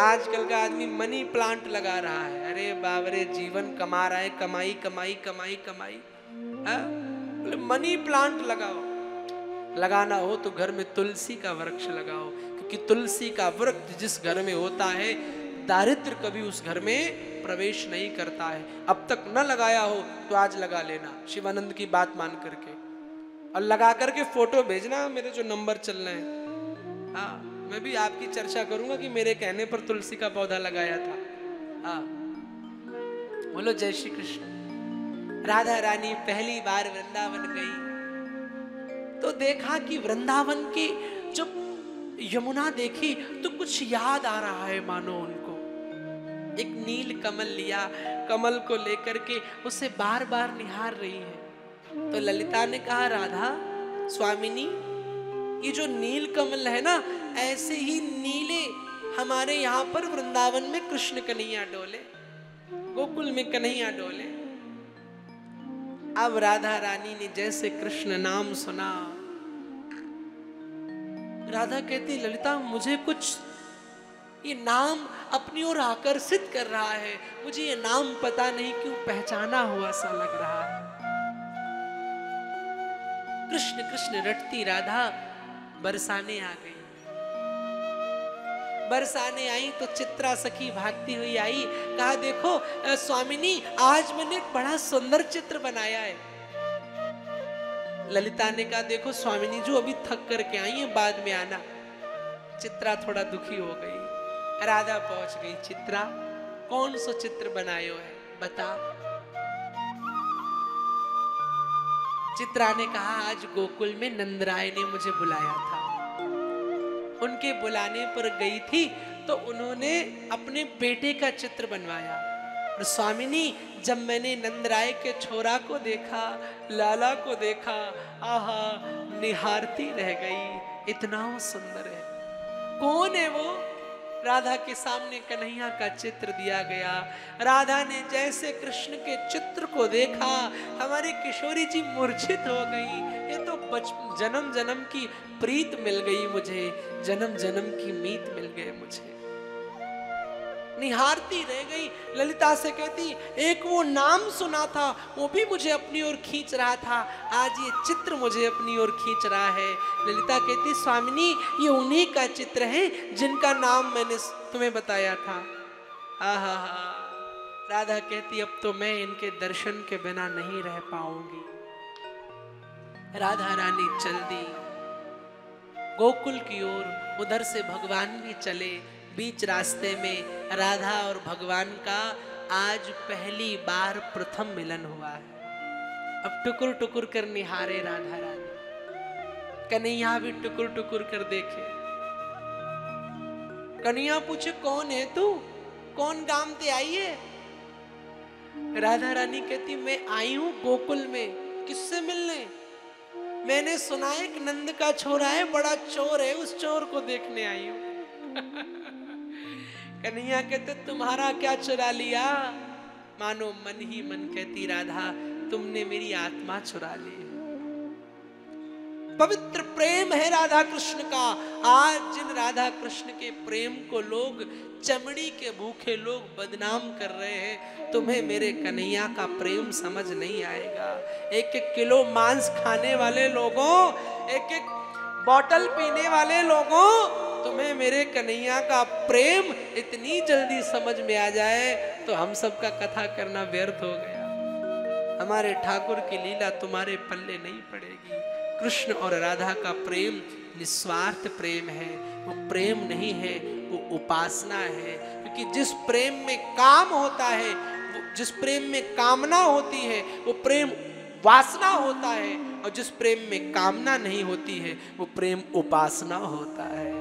आजकल का आदमी मनी प्लांट लगा रहा है। अरे बाप रे, जीवन कमा रहा है, कमाई कमाई कमाई कमाई। बोले मनी प्लांट लगाओ। लगाना हो तो घर में तुलसी का वृक्ष लगाओ, क्योंकि तुलसी का वृक्ष जिस घर में होता है दारिद्र कभी उस घर में प्रवेश नहीं करता है। अब तक न लगाया हो तो आज लगा लेना, शिवानंद की बात मान करके, और लगा करके फोटो भेजना, मेरे जो नंबर चल रहे हैं। हाँ, मैं भी आपकी चर्चा करूंगा कि मेरे कहने पर तुलसी का पौधा लगाया था। हाँ, बोलो जय श्री कृष्ण। राधा रानी पहली बार वृंदावन गई तो देखा कि वृंदावन की जब यमुना देखी तो कुछ याद आ रहा है, मानो उनको। एक नील कमल लिया, कमल को लेकर के उसे बार बार निहार रही है। तो ललिता ने कहा, राधा स्वामिनी, ये जो नील कमल है ना, ऐसे ही नीले हमारे यहाँ पर वृंदावन में कृष्ण कन्हैया डोले, गोकुल में कन्हैया डोले। अब राधा रानी ने जैसे कृष्ण नाम सुना, राधा कहती, ललिता मुझे कुछ ये नाम अपनी ओर आकर्षित कर रहा है, मुझे ये नाम पता नहीं क्यों पहचाना हुआ सा लग रहा है। कृष्ण कृष्ण रटती राधा बरसाने आ गई। बरसाने आई तो चित्रा सखी भागती हुई आई, कहा देखो स्वामिनी, आज मैंने एक बड़ा सुंदर चित्र बनाया है। ललिता ने कहा, देखो स्वामिनी जो अभी थक करके आई है, बाद में आना। चित्रा थोड़ा दुखी हो गई। राधा पहुंच गई। चित्रा, कौन सा चित्र बनायो है, बता। चित्रा ने कहा, आज गोकुल में नंदराय ने मुझे बुलाया था, उनके बुलाने पर गई थी तो उन्होंने अपने बेटे का चित्र बनवाया। और स्वामिनी, जब मैंने नंदराय के छोरा को देखा, लाला को देखा, आहा, निहारती रह गई, इतना वो सुंदर है। कौन है वो? राधा के सामने कन्हैया का चित्र दिया गया। राधा ने जैसे कृष्ण के चित्र को देखा, हमारी किशोरी जी मूर्छित हो गई। ये तो जन्म जन्म की प्रीत मिल गई मुझे, जन्म जन्म की मीत मिल गए मुझे। निहारती रह गई। ललिता से कहती, एक वो नाम सुना था, वो भी मुझे अपनी ओर खींच रहा था, आज ये चित्र मुझे अपनी ओर खींच रहा है। ललिता कहती, स्वामिनी, ये उन्हीं का चित्र है जिनका नाम मैंने तुम्हें बताया था। आहा हा। राधा कहती, अब तो मैं इनके दर्शन के बिना नहीं रह पाऊंगी। राधा रानी चल दी गोकुल की ओर। उधर से भगवान भी चले। बीच रास्ते में राधा और भगवान का आज पहली बार प्रथम मिलन हुआ है। अब टुकुर टुकुर कर निहारे राधा रानी। कन्हैया भी टुकुर टुकुर कर देखे। कन्हैया पूछे, कौन है तू, कौन गांव ते आई है? राधा रानी कहती, मैं आई हूं गोकुल में, किससे मिलने? मैंने सुना है कि नंद का छोरा है, बड़ा चोर है, उस चोर को देखने आई हूं। कन्हैया कहते, तुम्हारा क्या चुरा लिया? मानो मन ही मन कहती राधा, तुमने मेरी आत्मा चुरा ली। पवित्र प्रेम है राधा कृष्ण का। आज जिन राधा कृष्ण के प्रेम को लोग, चमड़ी के भूखे लोग बदनाम कर रहे हैं, तुम्हें मेरे कन्हैया का प्रेम समझ नहीं आएगा। एक एक किलो मांस खाने वाले लोगों, एक एक बॉटल पीने वाले लोगों, तुम्हें मेरे कन्हैया का प्रेम इतनी जल्दी समझ में आ जाए तो हम सबका कथा करना व्यर्थ हो गया। हमारे ठाकुर की लीला तुम्हारे पल्ले नहीं पड़ेगी। कृष्ण और राधा का प्रेम निस्वार्थ प्रेम है, वो प्रेम नहीं है, वो उपासना है। क्योंकि जिस प्रेम में काम होता है, जिस प्रेम में कामना होती है, वो प्रेम वासना होता है, और जिस प्रेम में कामना नहीं होती है, वो प्रेम उपासना होता है।